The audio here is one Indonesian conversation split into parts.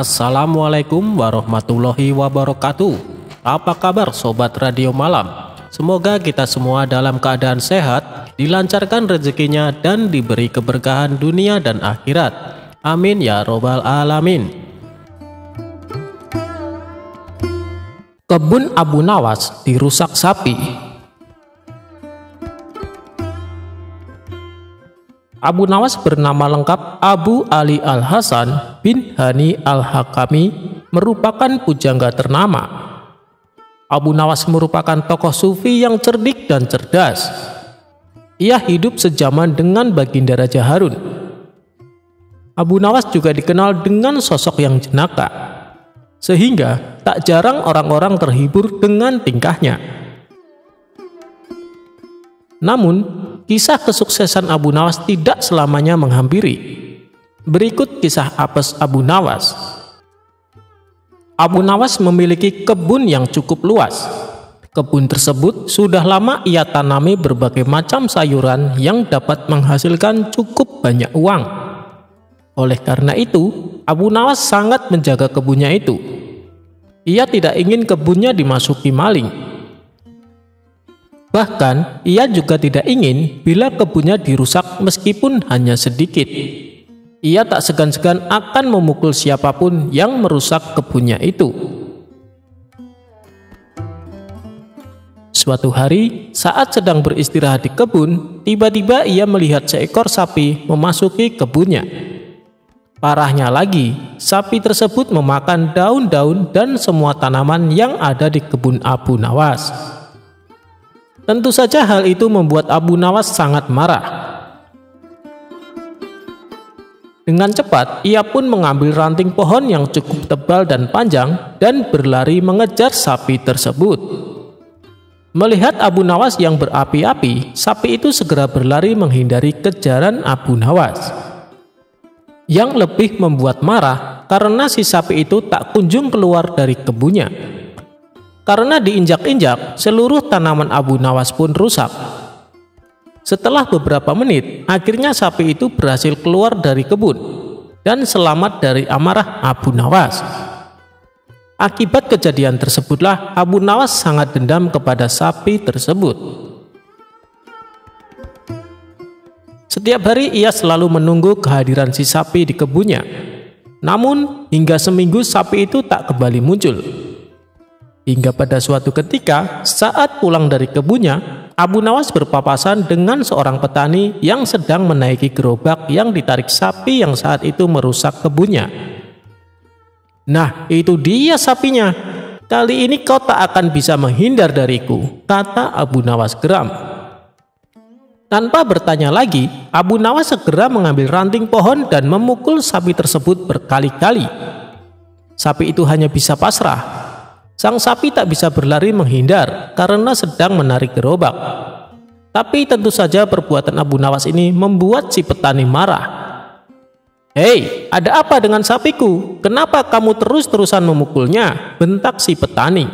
Assalamualaikum warahmatullahi wabarakatuh. Apa kabar Sobat Radio Malam? Semoga kita semua dalam keadaan sehat, dilancarkan rezekinya dan diberi keberkahan dunia dan akhirat. Amin ya robbal alamin. Kebun Abu Nawas dirusak sapi. Abu Nawas bernama lengkap Abu Ali Al-Hasan bin Hani Al-Hakami, merupakan pujangga ternama. Abu Nawas merupakan tokoh sufi yang cerdik dan cerdas. Ia hidup sejaman dengan Baginda Raja Harun. Abu Nawas juga dikenal dengan sosok yang jenaka, sehingga tak jarang orang-orang terhibur dengan tingkahnya. Namun, kisah kesuksesan Abu Nawas tidak selamanya menghampiri. Berikut kisah apes Abu Nawas. Abu Nawas memiliki kebun yang cukup luas. Kebun tersebut sudah lama ia tanami berbagai macam sayuran yang dapat menghasilkan cukup banyak uang. Oleh karena itu, Abu Nawas sangat menjaga kebunnya itu. Ia tidak ingin kebunnya dimasuki maling. Bahkan, ia juga tidak ingin bila kebunnya dirusak meskipun hanya sedikit. Ia tak segan-segan akan memukul siapapun yang merusak kebunnya itu. Suatu hari, saat sedang beristirahat di kebun, tiba-tiba ia melihat seekor sapi memasuki kebunnya. Parahnya lagi, sapi tersebut memakan daun-daun dan semua tanaman yang ada di kebun Abu Nawas. Tentu saja hal itu membuat Abu Nawas sangat marah. Dengan cepat, ia pun mengambil ranting pohon yang cukup tebal dan panjang dan berlari mengejar sapi tersebut. Melihat Abu Nawas yang berapi-api, sapi itu segera berlari menghindari kejaran Abu Nawas. Yang lebih membuat marah karena si sapi itu tak kunjung keluar dari kebunnya. Karena diinjak-injak, seluruh tanaman Abu Nawas pun rusak. Setelah beberapa menit, akhirnya sapi itu berhasil keluar dari kebun dan selamat dari amarah Abu Nawas. Akibat kejadian tersebutlah Abu Nawas sangat dendam kepada sapi tersebut. Setiap hari ia selalu menunggu kehadiran si sapi di kebunnya. Namun, hingga seminggu sapi itu tak kembali muncul. Hingga pada suatu ketika, saat pulang dari kebunnya, Abu Nawas berpapasan dengan seorang petani yang sedang menaiki gerobak yang ditarik sapi yang saat itu merusak kebunnya. "Nah, itu dia sapinya. Kali ini kau tak akan bisa menghindar dariku," kata Abu Nawas geram. Tanpa bertanya lagi, Abu Nawas segera mengambil ranting pohon dan memukul sapi tersebut berkali-kali. Sapi itu hanya bisa pasrah. Sang sapi tak bisa berlari menghindar karena sedang menarik gerobak. Tapi tentu saja perbuatan Abu Nawas ini membuat si petani marah. "Hei, ada apa dengan sapiku? Kenapa kamu terus-terusan memukulnya?" bentak si petani.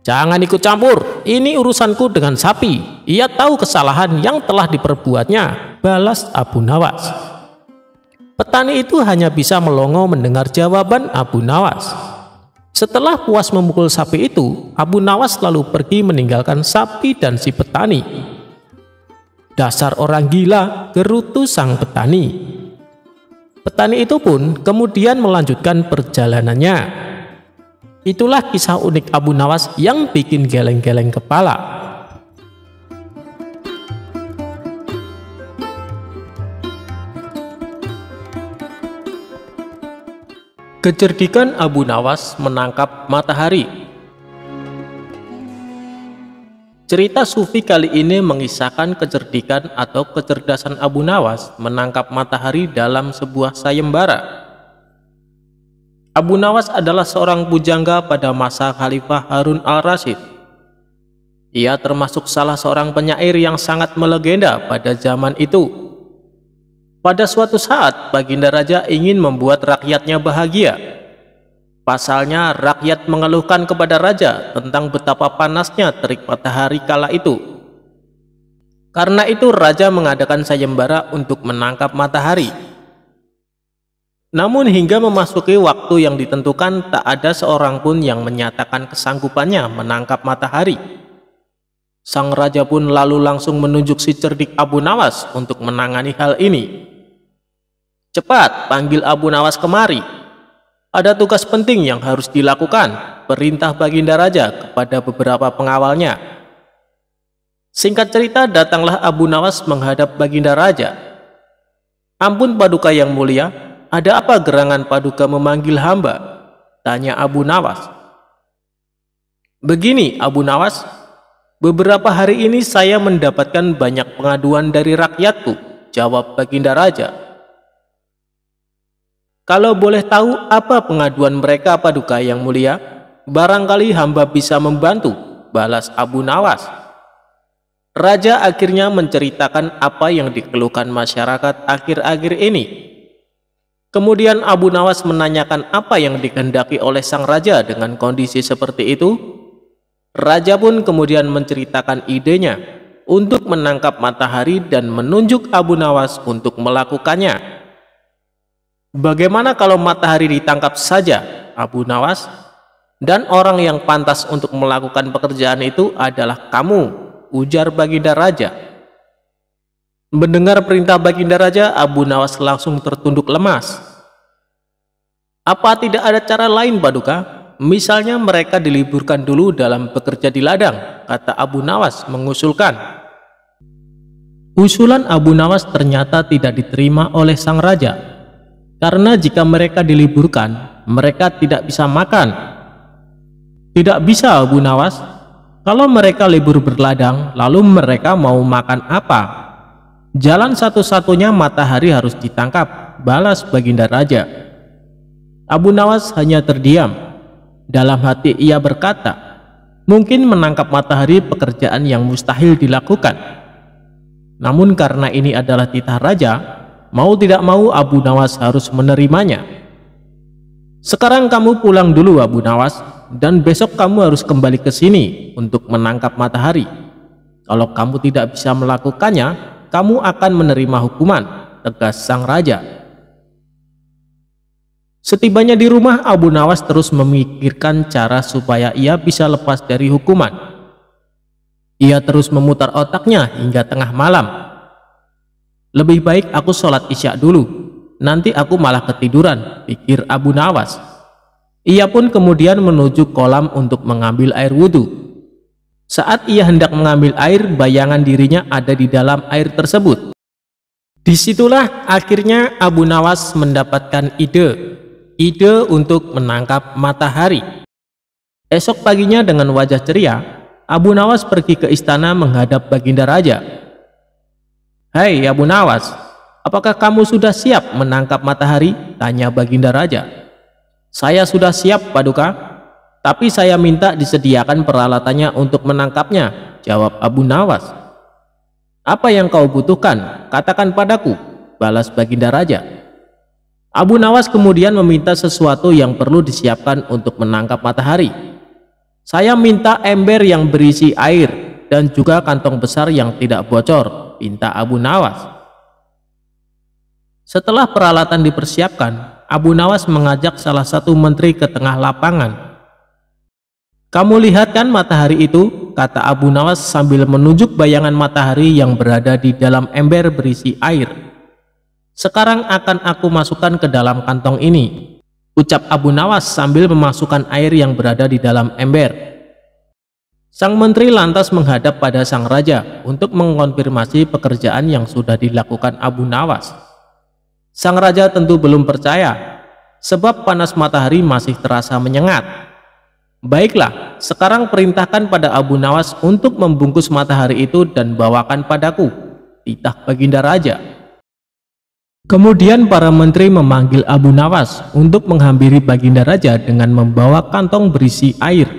"Jangan ikut campur, ini urusanku dengan sapi. Ia tahu kesalahan yang telah diperbuatnya," balas Abu Nawas. Petani itu hanya bisa melongo mendengar jawaban Abu Nawas. Setelah puas memukul sapi itu, Abu Nawas lalu pergi meninggalkan sapi dan si petani. "Dasar orang gila," gerutu sang petani. Petani itu pun kemudian melanjutkan perjalanannya. Itulah kisah unik Abu Nawas yang bikin geleng-geleng kepala. Kecerdikan Abu Nawas menangkap matahari. Cerita sufi kali ini mengisahkan kecerdikan atau kecerdasan Abu Nawas menangkap matahari dalam sebuah sayembara. Abu Nawas adalah seorang pujangga pada masa Khalifah Harun al-Rasyid. Ia termasuk salah seorang penyair yang sangat melegenda pada zaman itu. Pada suatu saat, Baginda Raja ingin membuat rakyatnya bahagia. Pasalnya, rakyat mengeluhkan kepada Raja tentang betapa panasnya terik matahari kala itu. Karena itu, Raja mengadakan sayembara untuk menangkap matahari. Namun hingga memasuki waktu yang ditentukan, tak ada seorang pun yang menyatakan kesanggupannya menangkap matahari. Sang raja pun lalu langsung menunjuk si cerdik Abu Nawas untuk menangani hal ini. "Cepat, panggil Abu Nawas kemari. Ada tugas penting yang harus dilakukan," perintah Baginda Raja kepada beberapa pengawalnya. Singkat cerita, datanglah Abu Nawas menghadap Baginda Raja. "Ampun Paduka yang mulia, ada apa gerangan Paduka memanggil hamba?" tanya Abu Nawas. "Begini Abu Nawas, beberapa hari ini saya mendapatkan banyak pengaduan dari rakyatku," jawab Baginda Raja. "Kalau boleh tahu apa pengaduan mereka Paduka yang mulia? Barangkali hamba bisa membantu," balas Abu Nawas. Raja akhirnya menceritakan apa yang dikeluhkan masyarakat akhir-akhir ini. Kemudian Abu Nawas menanyakan apa yang dikehendaki oleh sang raja dengan kondisi seperti itu. Raja pun kemudian menceritakan idenya untuk menangkap matahari dan menunjuk Abu Nawas untuk melakukannya. "Bagaimana kalau matahari ditangkap saja, Abu Nawas? Dan orang yang pantas untuk melakukan pekerjaan itu adalah kamu," ujar Baginda Raja. Mendengar perintah Baginda Raja, Abu Nawas langsung tertunduk lemas. "Apa tidak ada cara lain Paduka? Misalnya mereka diliburkan dulu dalam bekerja di ladang," kata Abu Nawas mengusulkan. Usulan Abu Nawas ternyata tidak diterima oleh sang raja, karena jika mereka diliburkan, mereka tidak bisa makan. "Tidak bisa Abu Nawas. Kalau mereka libur berladang, lalu mereka mau makan apa? Jalan satu-satunya matahari harus ditangkap," balas Baginda Raja. Abu Nawas hanya terdiam. Dalam hati ia berkata, mungkin menangkap matahari pekerjaan yang mustahil dilakukan. Namun karena ini adalah titah raja, mau tidak mau Abu Nawas harus menerimanya. "Sekarang kamu pulang dulu Abu Nawas, dan besok kamu harus kembali ke sini untuk menangkap matahari. Kalau kamu tidak bisa melakukannya, kamu akan menerima hukuman," tegas sang raja. Setibanya di rumah, Abu Nawas terus memikirkan cara supaya ia bisa lepas dari hukuman. Ia terus memutar otaknya hingga tengah malam. "Lebih baik aku sholat isya dulu, nanti aku malah ketiduran," pikir Abu Nawas. Ia pun kemudian menuju kolam untuk mengambil air wudhu. Saat ia hendak mengambil air, bayangan dirinya ada di dalam air tersebut. Disitulah akhirnya Abu Nawas mendapatkan ide untuk menangkap matahari. Esok paginya dengan wajah ceria, Abu Nawas pergi ke istana menghadap Baginda Raja. "Hai Abu Nawas, apakah kamu sudah siap menangkap matahari?" tanya Baginda Raja. "Saya sudah siap Paduka, tapi saya minta disediakan peralatannya untuk menangkapnya," jawab Abu Nawas. "Apa yang kau butuhkan? Katakan padaku," balas Baginda Raja. Abu Nawas kemudian meminta sesuatu yang perlu disiapkan untuk menangkap matahari. "Saya minta ember yang berisi air dan juga kantong besar yang tidak bocor," pinta Abu Nawas. Setelah peralatan dipersiapkan, Abu Nawas mengajak salah satu menteri ke tengah lapangan. "Kamu lihat kan matahari itu?" kata Abu Nawas sambil menunjuk bayangan matahari yang berada di dalam ember berisi air. "Sekarang akan aku masukkan ke dalam kantong ini," ucap Abu Nawas sambil memasukkan air yang berada di dalam ember. Sang menteri lantas menghadap pada sang raja untuk mengkonfirmasi pekerjaan yang sudah dilakukan Abu Nawas. Sang raja tentu belum percaya, sebab panas matahari masih terasa menyengat. "Baiklah, sekarang perintahkan pada Abu Nawas untuk membungkus matahari itu dan bawakan padaku," titah Baginda Raja. Kemudian para menteri memanggil Abu Nawas untuk menghampiri Baginda Raja dengan membawa kantong berisi air.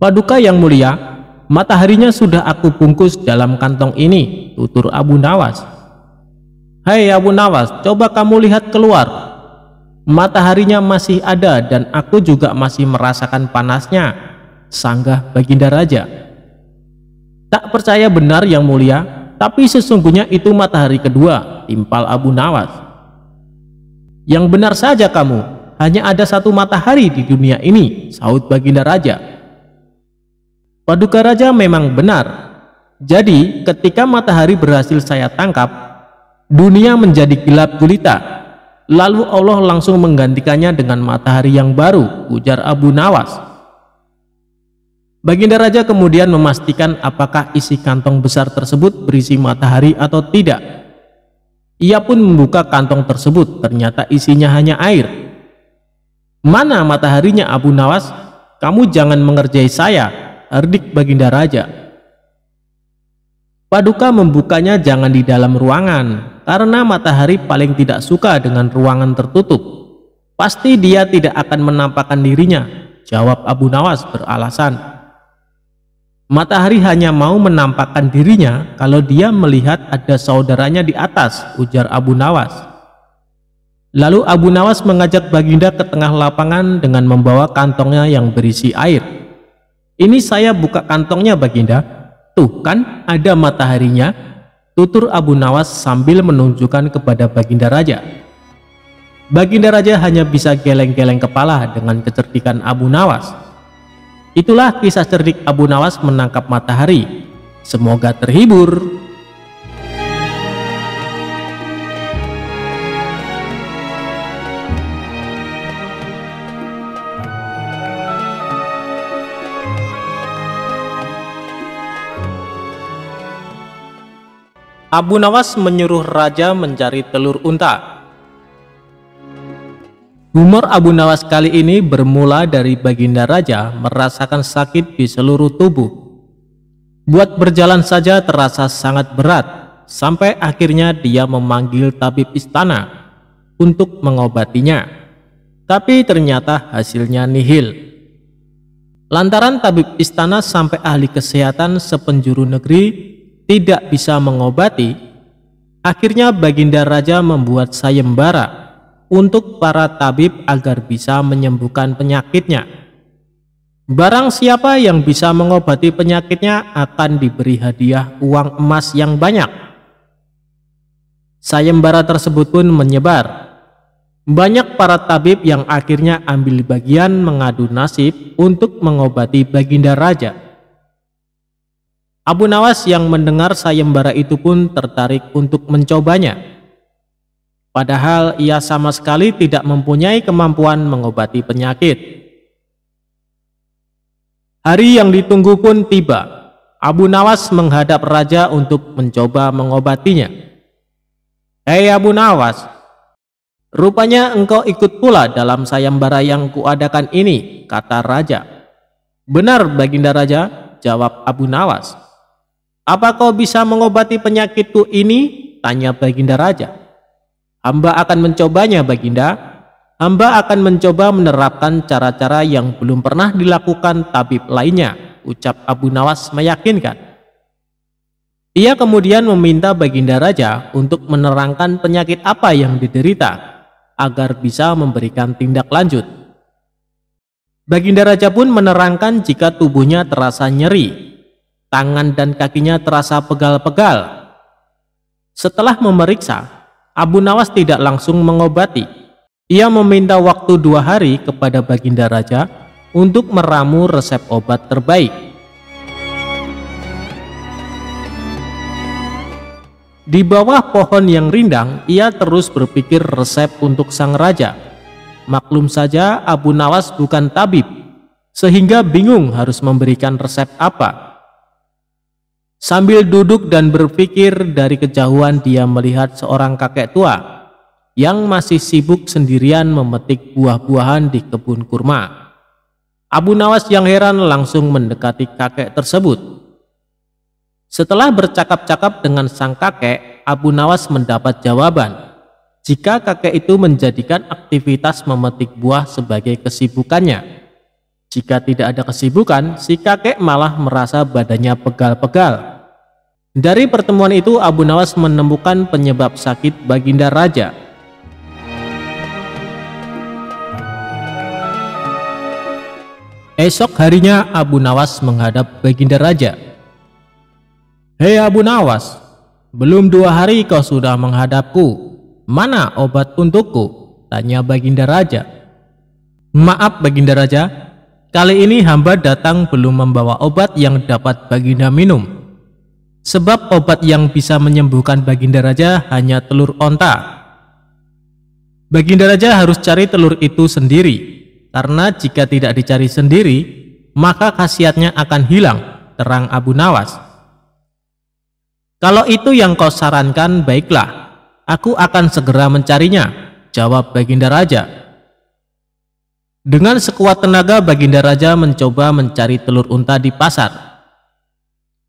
"Paduka yang mulia, mataharinya sudah aku bungkus dalam kantong ini," tutur Abu Nawas. "Hai Abu Nawas, coba kamu lihat keluar. Mataharinya masih ada dan aku juga masih merasakan panasnya," sanggah Baginda Raja. "Tak percaya benar yang mulia, tapi sesungguhnya itu matahari kedua," timpal Abu Nawas. "Yang benar saja kamu, hanya ada satu matahari di dunia ini," sahut Baginda Raja. Paduka Raja memang benar. Jadi ketika matahari berhasil saya tangkap, dunia menjadi gelap gulita. Lalu Allah langsung menggantikannya dengan matahari yang baru, ujar Abu Nawas. Baginda Raja kemudian memastikan apakah isi kantong besar tersebut berisi matahari atau tidak. Ia pun membuka kantong tersebut, ternyata isinya hanya air. "Mana mataharinya, Abu Nawas? Kamu jangan mengerjai saya," herdik Baginda Raja. Paduka membukanya jangan di dalam ruangan, karena matahari paling tidak suka dengan ruangan tertutup. "Pasti dia tidak akan menampakkan dirinya," jawab Abu Nawas beralasan. "Matahari hanya mau menampakkan dirinya kalau dia melihat ada saudaranya di atas," ujar Abu Nawas. Lalu Abu Nawas mengajak Baginda ke tengah lapangan dengan membawa kantongnya yang berisi air. "Ini saya buka kantongnya, Baginda. Tuh kan ada mataharinya," tutur Abu Nawas sambil menunjukkan kepada Baginda Raja. Baginda Raja hanya bisa geleng-geleng kepala dengan kecerdikan Abu Nawas. Itulah kisah cerdik Abu Nawas menangkap matahari. Semoga terhibur. Abu Nawas menyuruh raja mencari telur unta. Humor Abu Nawas kali ini bermula dari Baginda Raja merasakan sakit di seluruh tubuh. Buat berjalan saja terasa sangat berat, sampai akhirnya dia memanggil tabib istana untuk mengobatinya. Tapi ternyata hasilnya nihil. Lantaran tabib istana sampai ahli kesehatan sepenjuru negeri tidak bisa mengobati, akhirnya Baginda Raja membuat sayembara untuk para tabib agar bisa menyembuhkan penyakitnya. Barang siapa yang bisa mengobati penyakitnya akan diberi hadiah uang emas yang banyak. Sayembara tersebut pun menyebar. Banyak para tabib yang akhirnya ambil bagian mengadu nasib untuk mengobati Baginda Raja. Abu Nawas yang mendengar sayembara itu pun tertarik untuk mencobanya. Padahal ia sama sekali tidak mempunyai kemampuan mengobati penyakit. Hari yang ditunggu pun tiba. Abu Nawas menghadap raja untuk mencoba mengobatinya. "Hei Abu Nawas, rupanya engkau ikut pula dalam sayembara yang kuadakan ini," kata raja. "Benar Baginda Raja," jawab Abu Nawas. "Apa kau bisa mengobati penyakitku ini?" tanya Baginda Raja. "Hamba akan mencobanya, Baginda. Hamba akan mencoba menerapkan cara-cara yang belum pernah dilakukan tabib lainnya," ucap Abu Nawas meyakinkan. Ia kemudian meminta Baginda Raja untuk menerangkan penyakit apa yang diderita agar bisa memberikan tindak lanjut. Baginda Raja pun menerangkan jika tubuhnya terasa nyeri, tangan dan kakinya terasa pegal-pegal. Setelah memeriksa, Abu Nawas tidak langsung mengobati. Ia meminta waktu 2 hari kepada Baginda Raja untuk meramu resep obat terbaik. Di bawah pohon yang rindang, ia terus berpikir resep untuk sang raja. Maklum saja Abu Nawas bukan tabib, sehingga bingung harus memberikan resep apa. Sambil duduk dan berpikir, dari kejauhan dia melihat seorang kakek tua yang masih sibuk sendirian memetik buah-buahan di kebun kurma. Abu Nawas yang heran langsung mendekati kakek tersebut. Setelah bercakap-cakap dengan sang kakek, Abu Nawas mendapat jawaban jika kakek itu menjadikan aktivitas memetik buah sebagai kesibukannya. Jika tidak ada kesibukan, si kakek malah merasa badannya pegal-pegal. Dari pertemuan itu, Abu Nawas menemukan penyebab sakit Baginda Raja. Esok harinya Abu Nawas menghadap Baginda Raja. "Hei Abu Nawas, belum 2 hari kau sudah menghadapku. Mana obat untukku?" Tanya Baginda Raja. Maaf Baginda Raja, kali ini hamba datang belum membawa obat yang dapat Baginda minum. Sebab obat yang bisa menyembuhkan Baginda Raja hanya telur onta. Baginda Raja harus cari telur itu sendiri, karena jika tidak dicari sendiri, maka khasiatnya akan hilang, terang Abu Nawas. Kalau itu yang kau sarankan, baiklah, aku akan segera mencarinya, jawab Baginda Raja. Dengan sekuat tenaga Baginda Raja mencoba mencari telur unta di pasar.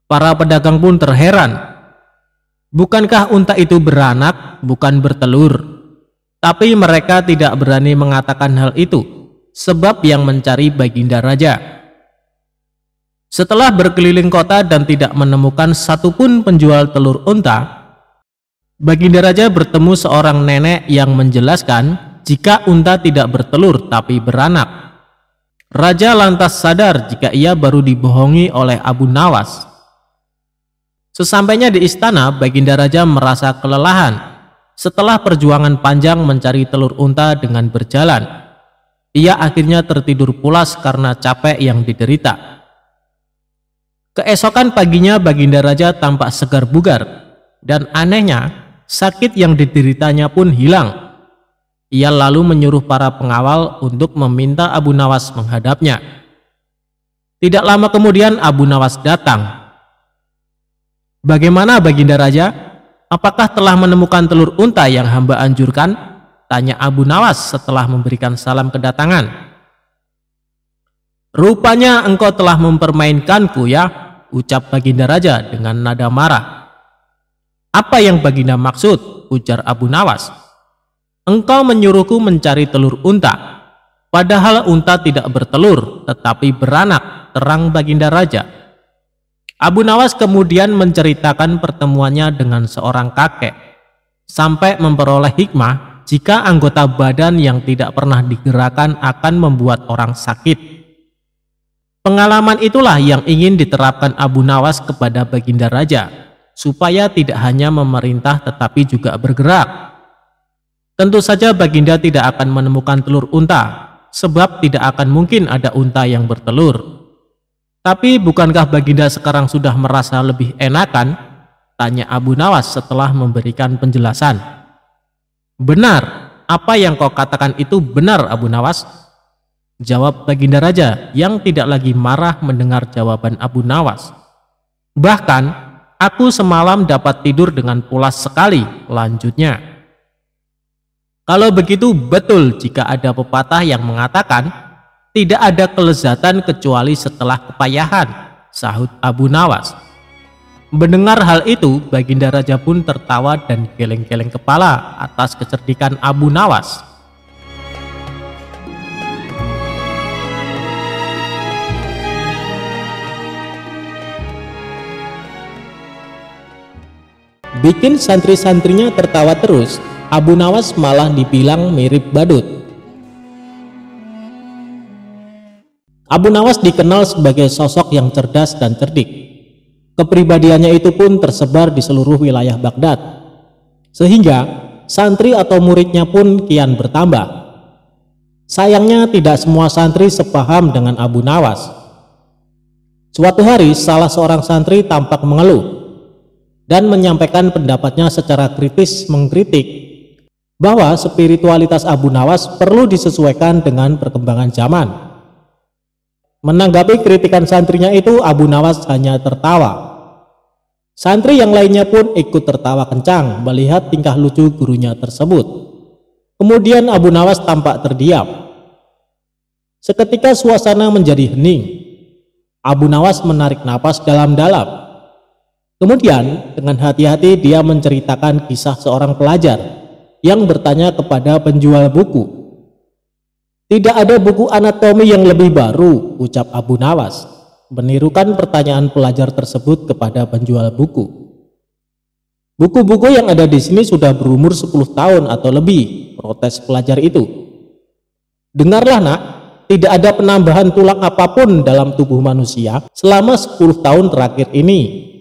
Para pedagang pun terheran. Bukankah unta itu beranak, bukan bertelur? Tapi mereka tidak berani mengatakan hal itu, sebab yang mencari Baginda Raja. Setelah berkeliling kota dan tidak menemukan satupun penjual telur unta, Baginda Raja bertemu seorang nenek yang menjelaskan jika unta tidak bertelur tapi beranak. Raja lantas sadar jika ia baru dibohongi oleh Abu Nawas. Sesampainya di istana, Baginda Raja merasa kelelahan. Setelah perjuangan panjang mencari telur unta dengan berjalan, ia akhirnya tertidur pulas karena capek yang diderita. Keesokan paginya Baginda Raja tampak segar bugar, dan anehnya sakit yang dideritanya pun hilang. Ia lalu menyuruh para pengawal untuk meminta Abu Nawas menghadapnya. Tidak lama kemudian Abu Nawas datang. Bagaimana Baginda Raja? Apakah telah menemukan telur unta yang hamba anjurkan? Tanya Abu Nawas setelah memberikan salam kedatangan. Rupanya engkau telah mempermainkanku ya, ucap Baginda Raja dengan nada marah. Apa yang Baginda maksud? Ujar Abu Nawas. Engkau menyuruhku mencari telur unta, padahal unta tidak bertelur tetapi beranak, terang Baginda Raja. Abu Nawas kemudian menceritakan pertemuannya dengan seorang kakek, sampai memperoleh hikmah jika anggota badan yang tidak pernah digerakkan akan membuat orang sakit. Pengalaman itulah yang ingin diterapkan Abu Nawas kepada Baginda Raja, supaya tidak hanya memerintah tetapi juga bergerak. Tentu saja Baginda tidak akan menemukan telur unta, sebab tidak akan mungkin ada unta yang bertelur. Tapi bukankah Baginda sekarang sudah merasa lebih enakan? Tanya Abu Nawas setelah memberikan penjelasan. Benar, apa yang kau katakan itu benar Abu Nawas, jawab Baginda Raja yang tidak lagi marah mendengar jawaban Abu Nawas. Bahkan aku semalam dapat tidur dengan pulas sekali, lanjutnya. Kalau begitu betul jika ada pepatah yang mengatakan tidak ada kelezatan kecuali setelah kepayahan, sahut Abu Nawas. Mendengar hal itu, Baginda Raja pun tertawa dan geleng-geleng kepala atas kecerdikan Abu Nawas. Bikin santri-santrinya tertawa terus, Abu Nawas malah dibilang mirip badut. Abu Nawas dikenal sebagai sosok yang cerdas dan cerdik. Kepribadiannya itu pun tersebar di seluruh wilayah Baghdad, sehingga santri atau muridnya pun kian bertambah. Sayangnya tidak semua santri sepaham dengan Abu Nawas. Suatu hari salah seorang santri tampak mengeluh dan menyampaikan pendapatnya secara kritis mengkritik bahwa spiritualitas Abu Nawas perlu disesuaikan dengan perkembangan zaman. Menanggapi kritikan santrinya itu, Abu Nawas hanya tertawa. Santri yang lainnya pun ikut tertawa kencang melihat tingkah lucu gurunya tersebut. Kemudian Abu Nawas tampak terdiam. Seketika suasana menjadi hening. Abu Nawas menarik napas dalam-dalam. Kemudian dengan hati-hati dia menceritakan kisah seorang pelajar yang bertanya kepada penjual buku. Tidak ada buku anatomi yang lebih baru, ucap Abu Nawas, menirukan pertanyaan pelajar tersebut kepada penjual buku. Buku-buku yang ada di sini sudah berumur 10 tahun atau lebih, protes pelajar itu. Dengarlah nak, tidak ada penambahan tulang apapun dalam tubuh manusia selama 10 tahun terakhir ini.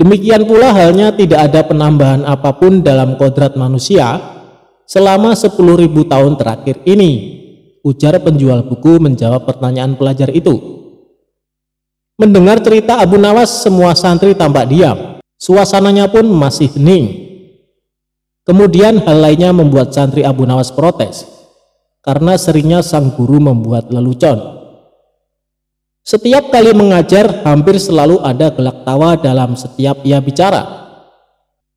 Demikian pula halnya tidak ada penambahan apapun dalam kodrat manusia Selama 10.000 tahun terakhir ini, ujar penjual buku menjawab pertanyaan pelajar itu. Mendengar cerita Abu Nawas, semua santri tampak diam. Suasananya pun masih hening. Kemudian hal lainnya membuat santri Abu Nawas protes, karena seringnya sang guru membuat lelucon. Setiap kali mengajar, hampir selalu ada gelak tawa dalam setiap ia bicara.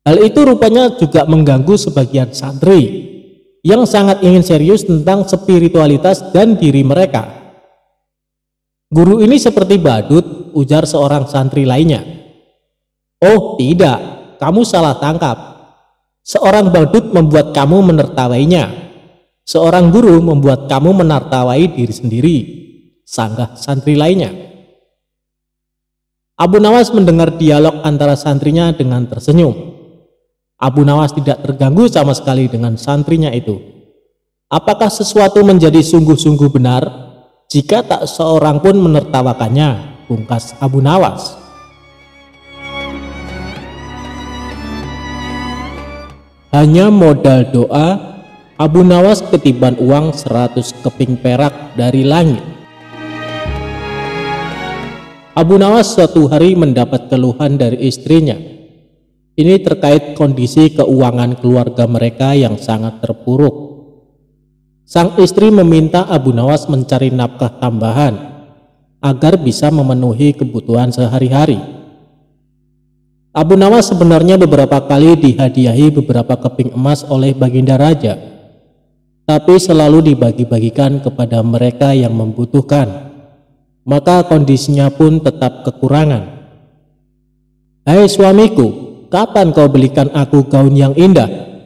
Hal itu rupanya juga mengganggu sebagian santri yang sangat ingin serius tentang spiritualitas dan diri mereka. Guru ini seperti badut, ujar seorang santri lainnya. Oh tidak, kamu salah tangkap. Seorang badut membuat kamu menertawainya. Seorang guru membuat kamu menertawai diri sendiri, sanggah santri lainnya. Abu Nawas mendengar dialog antara santrinya dengan tersenyum. Abu Nawas tidak terganggu sama sekali dengan santrinya itu. Apakah sesuatu menjadi sungguh-sungguh benar jika tak seorang pun menertawakannya, pungkas Abu Nawas. Hanya modal doa, Abu Nawas ketiban uang 100 keping perak dari langit. Abu Nawas suatu hari mendapat keluhan dari istrinya. Ini terkait kondisi keuangan keluarga mereka yang sangat terpuruk. Sang istri meminta Abu Nawas mencari nafkah tambahan agar bisa memenuhi kebutuhan sehari-hari. Abu Nawas sebenarnya beberapa kali dihadiahi beberapa keping emas oleh Baginda Raja, tapi selalu dibagi-bagikan kepada mereka yang membutuhkan, maka kondisinya pun tetap kekurangan. Hai suamiku, kapan kau belikan aku gaun yang indah?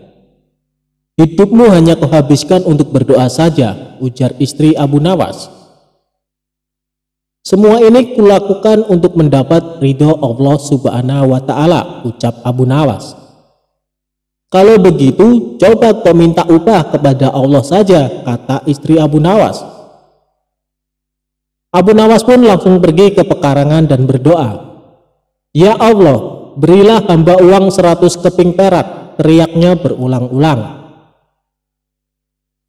Hidupmu hanya kau habiskan untuk berdoa saja, ujar istri Abu Nawas. Semua ini kulakukan untuk mendapat ridho Allah Subhanahu wa Ta'ala, ucap Abu Nawas. Kalau begitu, coba kau minta upah kepada Allah saja, kata istri Abu Nawas. Abu Nawas pun langsung pergi ke pekarangan dan berdoa. Ya Allah, berilah hamba uang 100 keping perak, teriaknya berulang-ulang.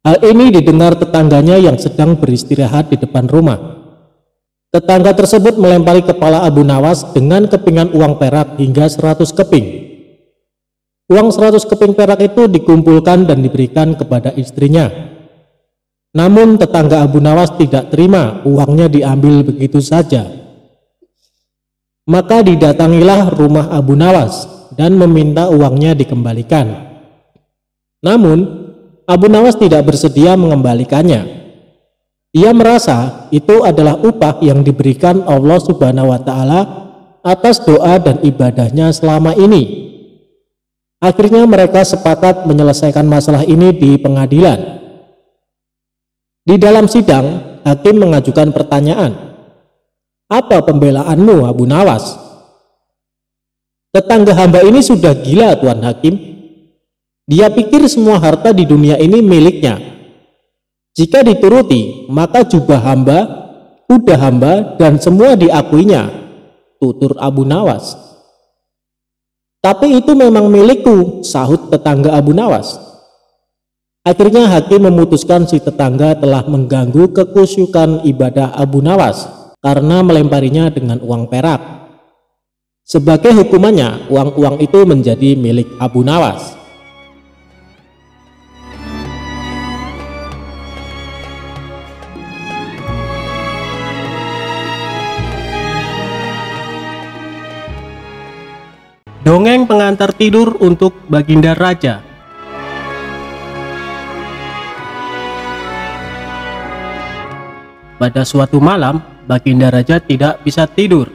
Hal ini didengar tetangganya yang sedang beristirahat di depan rumah. Tetangga tersebut melempari kepala Abu Nawas dengan kepingan uang perak hingga 100 keping. Uang 100 keping perak itu dikumpulkan dan diberikan kepada istrinya. Namun tetangga Abu Nawas tidak terima uangnya diambil begitu saja. Maka didatangilah rumah Abu Nawas dan meminta uangnya dikembalikan. Namun Abu Nawas tidak bersedia mengembalikannya. Ia merasa itu adalah upah yang diberikan Allah Subhanahu wa Ta'ala atas doa dan ibadahnya selama ini. Akhirnya mereka sepakat menyelesaikan masalah ini di pengadilan. Di dalam sidang, hakim mengajukan pertanyaan, apa pembelaanmu Abu Nawas? Tetangga hamba ini sudah gila, Tuan Hakim. Dia pikir semua harta di dunia ini miliknya. Jika dituruti, maka jubah hamba, kuda hamba, dan semua diakuinya, tutur Abu Nawas. Tapi itu memang milikku, sahut tetangga Abu Nawas. Akhirnya hakim memutuskan si tetangga telah mengganggu kekhusyukan ibadah Abu Nawas karena melemparinya dengan uang perak. Sebagai hukumannya, uang-uang itu menjadi milik Abu Nawas. Dongeng pengantar tidur untuk Baginda Raja. Pada suatu malam, Baginda Raja tidak bisa tidur.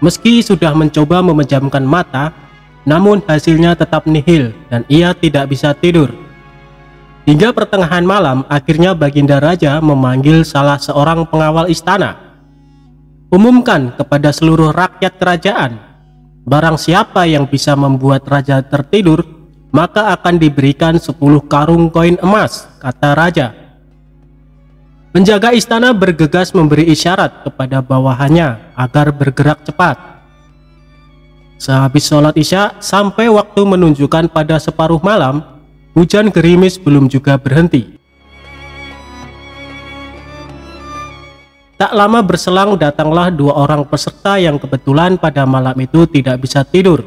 Meski sudah mencoba memejamkan mata, namun hasilnya tetap nihil dan ia tidak bisa tidur. Hingga pertengahan malam, akhirnya Baginda Raja memanggil salah seorang pengawal istana. Umumkan kepada seluruh rakyat kerajaan, barang siapa yang bisa membuat raja tertidur, maka akan diberikan 10 karung koin emas, kata raja. Penjaga istana bergegas memberi isyarat kepada bawahannya agar bergerak cepat. Sehabis sholat isya sampai waktu menunjukkan pada separuh malam, Hujan gerimis belum juga berhenti. Tak lama berselang datanglah dua orang peserta yang kebetulan pada malam itu tidak bisa tidur.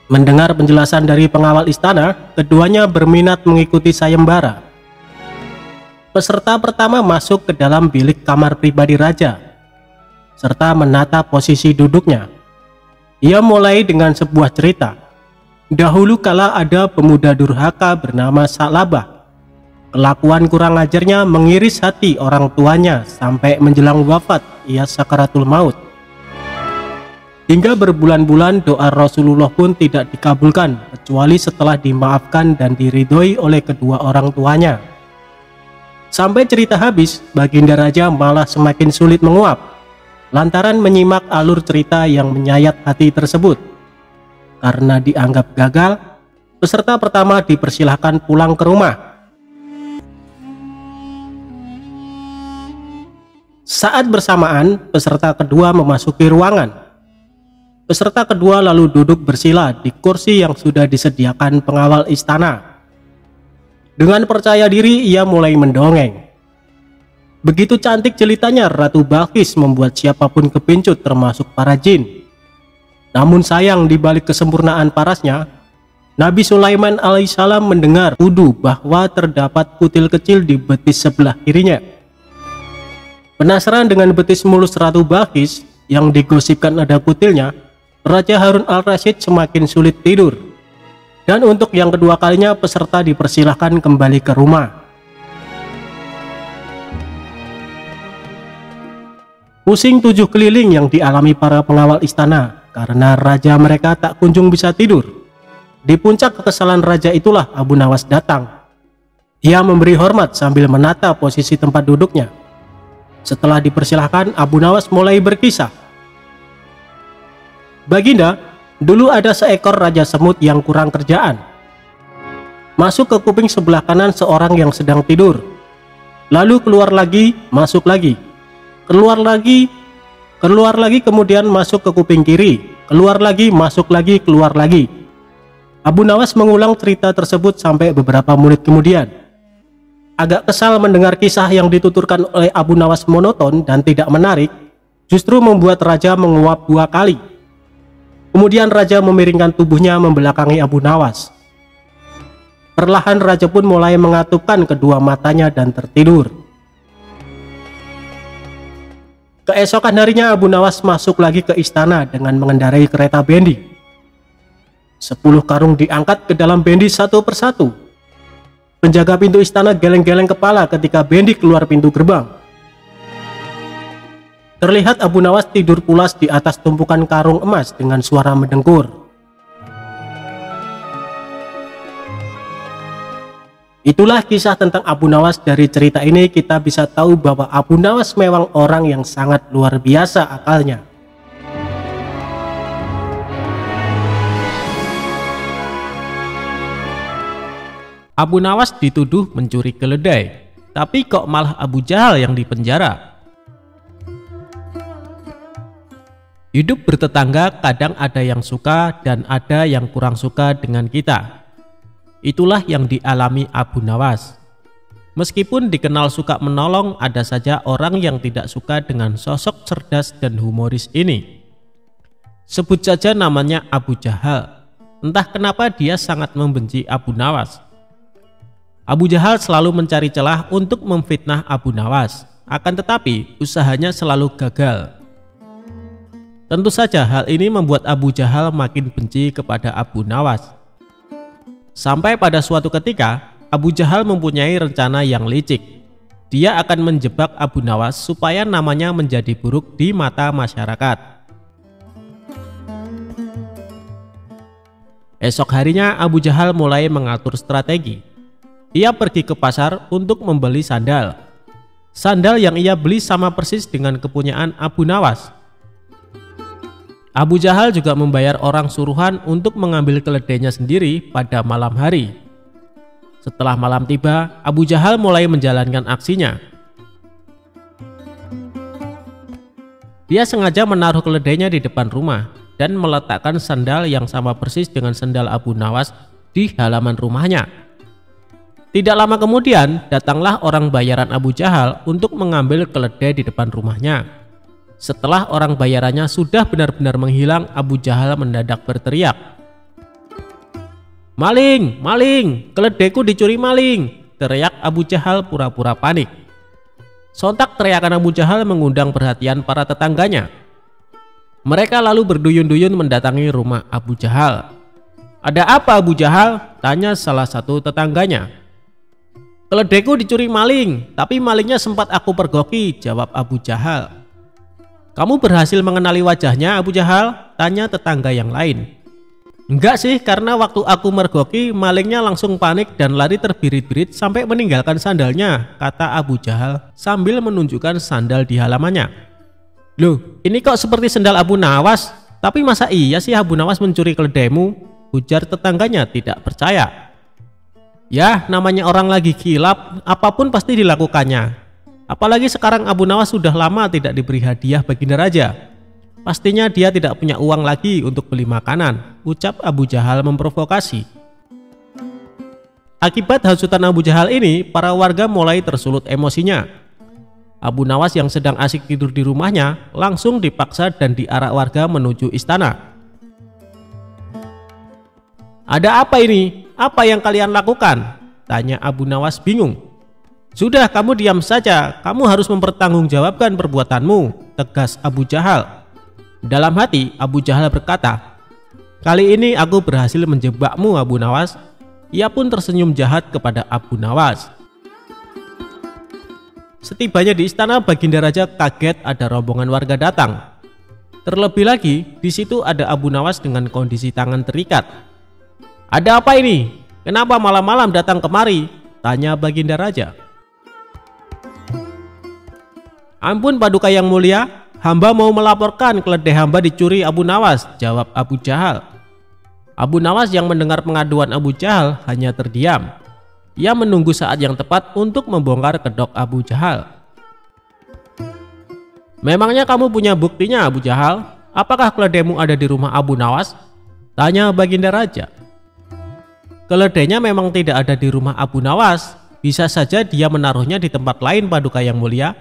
Mendengar penjelasan dari pengawal istana, keduanya berminat mengikuti sayembara. Peserta pertama masuk ke dalam bilik kamar pribadi raja, serta menata posisi duduknya. Ia mulai dengan sebuah cerita. Dahulu kala ada pemuda durhaka bernama Sa'labah. Kelakuan kurang ajarnya mengiris hati orang tuanya sampai menjelang wafat ia sakaratul maut. Hingga berbulan-bulan doa Rasulullah pun tidak dikabulkan kecuali setelah dimaafkan dan diridhoi oleh kedua orang tuanya. Sampai cerita habis, Baginda Raja malah semakin sulit menguap lantaran menyimak alur cerita yang menyayat hati tersebut. Karena dianggap gagal, peserta pertama dipersilahkan pulang ke rumah. Saat bersamaan, peserta kedua memasuki ruangan. Peserta kedua lalu duduk bersila di kursi yang sudah disediakan pengawal istana. Dengan percaya diri, ia mulai mendongeng. Begitu cantik jelitanya Ratu Balqis membuat siapapun kepincut termasuk para jin. Namun sayang, di balik kesempurnaan parasnya, Nabi Sulaiman alaihissalam mendengar tuduh bahwa terdapat kutil kecil di betis sebelah kirinya. Penasaran dengan betis mulus Ratu Balqis yang digosipkan ada kutilnya, Raja Harun al-Rasyid semakin sulit tidur. Dan untuk yang kedua kalinya peserta dipersilahkan kembali ke rumah. Pusing tujuh keliling yang dialami para pengawal istana karena raja mereka tak kunjung bisa tidur. Di puncak kekesalan raja itulah Abu Nawas datang. Ia memberi hormat sambil menata posisi tempat duduknya. Setelah dipersilahkan, Abu Nawas mulai berkisah. Baginda, dulu ada seekor raja semut yang kurang kerjaan. Masuk ke kuping sebelah kanan seorang yang sedang tidur. Lalu keluar lagi, masuk lagi. Keluar lagi, kemudian masuk ke kuping kiri. Keluar lagi, masuk lagi, keluar lagi. Abu Nawas mengulang cerita tersebut sampai beberapa menit kemudian. Agak kesal mendengar kisah yang dituturkan oleh Abu Nawas monoton dan tidak menarik, justru membuat raja menguap 2 kali. Kemudian raja memiringkan tubuhnya membelakangi Abu Nawas. Perlahan raja pun mulai mengatupkan kedua matanya dan tertidur. Keesokan harinya Abu Nawas masuk lagi ke istana dengan mengendarai kereta bendi. 10 karung diangkat ke dalam bendi satu persatu. Penjaga pintu istana geleng-geleng kepala ketika bendi keluar pintu gerbang. Terlihat Abu Nawas tidur pulas di atas tumpukan karung emas dengan suara mendengkur. Itulah kisah tentang Abu Nawas. Dari cerita ini kita bisa tahu bahwa Abu Nawas memang orang yang sangat luar biasa akalnya. Abu Nawas dituduh mencuri keledai, tapi kok malah Abu Jahal yang dipenjara? Hidup bertetangga kadang ada yang suka dan ada yang kurang suka dengan kita. Itulah yang dialami Abu Nawas. Meskipun dikenal suka menolong, ada saja orang yang tidak suka dengan sosok cerdas dan humoris ini. Sebut saja namanya Abu Jahal. Entah kenapa dia sangat membenci Abu Nawas. Abu Jahal selalu mencari celah untuk memfitnah Abu Nawas, akan tetapi usahanya selalu gagal. Tentu saja hal ini membuat Abu Jahal makin benci kepada Abu Nawas. Sampai pada suatu ketika, Abu Jahal mempunyai rencana yang licik. Dia akan menjebak Abu Nawas supaya namanya menjadi buruk di mata masyarakat. Esok harinya Abu Jahal mulai mengatur strategi. Ia pergi ke pasar untuk membeli sandal. Sandal yang ia beli sama persis dengan kepunyaan Abu Nawas. Abu Jahal juga membayar orang suruhan untuk mengambil keledainya sendiri pada malam hari. Setelah malam tiba, Abu Jahal mulai menjalankan aksinya. Dia sengaja menaruh keledainya di depan rumah dan meletakkan sandal yang sama persis dengan sandal Abu Nawas di halaman rumahnya. Tidak lama kemudian, datanglah orang bayaran Abu Jahal untuk mengambil keledai di depan rumahnya. Setelah orang bayarannya sudah benar-benar menghilang, Abu Jahal mendadak berteriak, "Maling! Maling! Keledaiku dicuri maling!" teriak Abu Jahal pura-pura panik. Sontak teriakan Abu Jahal mengundang perhatian para tetangganya. Mereka lalu berduyun-duyun mendatangi rumah Abu Jahal. "Ada apa Abu Jahal?" tanya salah satu tetangganya. "Keledaiku dicuri maling, tapi malingnya sempat aku pergoki," jawab Abu Jahal. "Kamu berhasil mengenali wajahnya Abu Jahal?" tanya tetangga yang lain. "Enggak sih, karena waktu aku mergoki malingnya langsung panik dan lari terbirit-birit sampai meninggalkan sandalnya," kata Abu Jahal sambil menunjukkan sandal di halamannya. "Loh, ini kok seperti sandal Abu Nawas? Tapi masa iya sih Abu Nawas mencuri keledaimu?" ujar tetangganya tidak percaya. "Ya, namanya orang lagi kilap, apapun pasti dilakukannya. Apalagi sekarang Abu Nawas sudah lama tidak diberi hadiah Baginda Raja. Pastinya dia tidak punya uang lagi untuk beli makanan," ucap Abu Jahal memprovokasi. Akibat hasutan Abu Jahal ini, para warga mulai tersulut emosinya. Abu Nawas yang sedang asik tidur di rumahnya langsung dipaksa dan diarak warga menuju istana. "Ada apa ini? Apa yang kalian lakukan?" tanya Abu Nawas bingung. "Sudah, kamu diam saja, kamu harus mempertanggungjawabkan perbuatanmu," tegas Abu Jahal. Dalam hati Abu Jahal berkata, "Kali ini aku berhasil menjebakmu Abu Nawas." Ia pun tersenyum jahat kepada Abu Nawas. Setibanya di istana, Baginda Raja kaget ada rombongan warga datang. Terlebih lagi di situ ada Abu Nawas dengan kondisi tangan terikat. "Ada apa ini? Kenapa malam-malam datang kemari?" tanya Baginda Raja. "Ampun Paduka yang mulia, hamba mau melaporkan keledai hamba dicuri Abu Nawas," jawab Abu Jahal. Abu Nawas yang mendengar pengaduan Abu Jahal hanya terdiam. Ia menunggu saat yang tepat untuk membongkar kedok Abu Jahal. "Memangnya kamu punya buktinya Abu Jahal? Apakah keledaimu ada di rumah Abu Nawas?" tanya Baginda Raja. "Keledainya memang tidak ada di rumah Abu Nawas. Bisa saja dia menaruhnya di tempat lain Paduka yang mulia.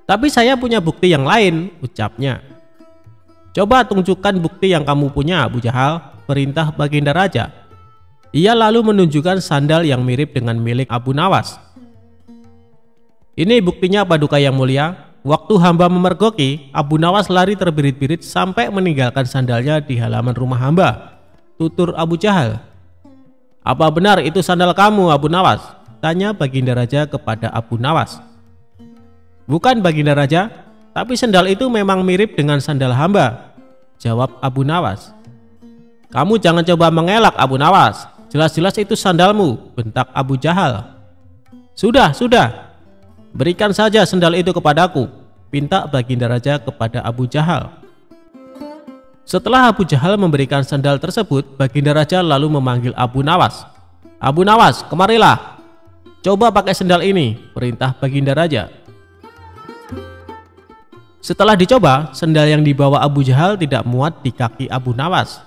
Tapi saya punya bukti yang lain," ucapnya. "Coba tunjukkan bukti yang kamu punya Abu Jahal," perintah Baginda Raja. Ia lalu menunjukkan sandal yang mirip dengan milik Abu Nawas. "Ini buktinya Paduka yang mulia. Waktu hamba memergoki, Abu Nawas lari terbirit-birit sampai meninggalkan sandalnya di halaman rumah hamba," tutur Abu Jahal. "Apa benar itu sandal kamu Abu Nawas?" tanya Baginda Raja kepada Abu Nawas. "Bukan Baginda Raja, tapi sandal itu memang mirip dengan sandal hamba," jawab Abu Nawas. "Kamu jangan coba mengelak Abu Nawas, jelas-jelas itu sandalmu," bentak Abu Jahal. Sudah, berikan saja sandal itu kepadaku," pinta Baginda Raja kepada Abu Jahal. Setelah Abu Jahal memberikan sandal tersebut, Baginda Raja lalu memanggil Abu Nawas. "Abu Nawas, kemarilah. Coba pakai sandal ini," perintah Baginda Raja. Setelah dicoba, sandal yang dibawa Abu Jahal tidak muat di kaki Abu Nawas.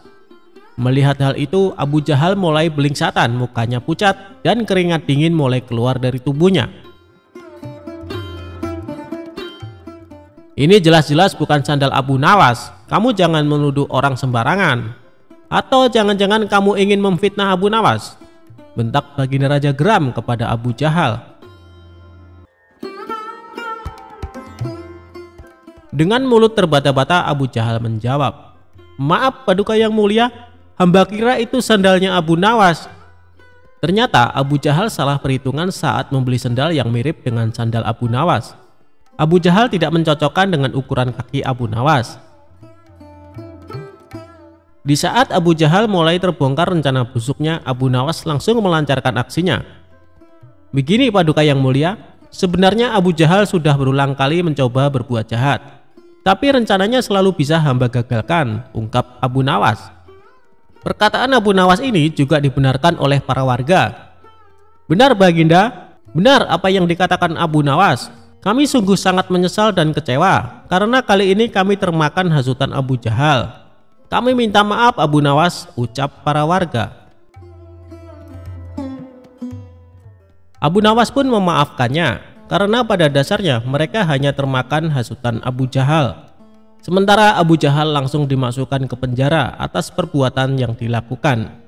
Melihat hal itu, Abu Jahal mulai belingsatan, mukanya pucat dan keringat dingin mulai keluar dari tubuhnya. "Ini jelas-jelas bukan sandal Abu Nawas. Kamu jangan menuduh orang sembarangan. Atau jangan-jangan kamu ingin memfitnah Abu Nawas?" bentak Baginda Raja geram kepada Abu Jahal. Dengan mulut terbata-bata, Abu Jahal menjawab, "Maaf Paduka yang mulia, hamba kira itu sandalnya Abu Nawas." Ternyata Abu Jahal salah perhitungan saat membeli sandal yang mirip dengan sandal Abu Nawas. Abu Jahal tidak mencocokkan dengan ukuran kaki Abu Nawas. Di saat Abu Jahal mulai terbongkar rencana busuknya, Abu Nawas langsung melancarkan aksinya. "Begini Paduka yang mulia, sebenarnya Abu Jahal sudah berulang kali mencoba berbuat jahat, tapi rencananya selalu bisa hamba gagalkan," ungkap Abu Nawas. Perkataan Abu Nawas ini juga dibenarkan oleh para warga. "Benar Baginda, benar apa yang dikatakan Abu Nawas. Kami sungguh sangat menyesal dan kecewa karena kali ini kami termakan hasutan Abu Jahal. Kami minta maaf Abu Nawas," ucap para warga. Abu Nawas pun memaafkannya karena pada dasarnya mereka hanya termakan hasutan Abu Jahal. Sementara Abu Jahal langsung dimasukkan ke penjara atas perbuatan yang dilakukan.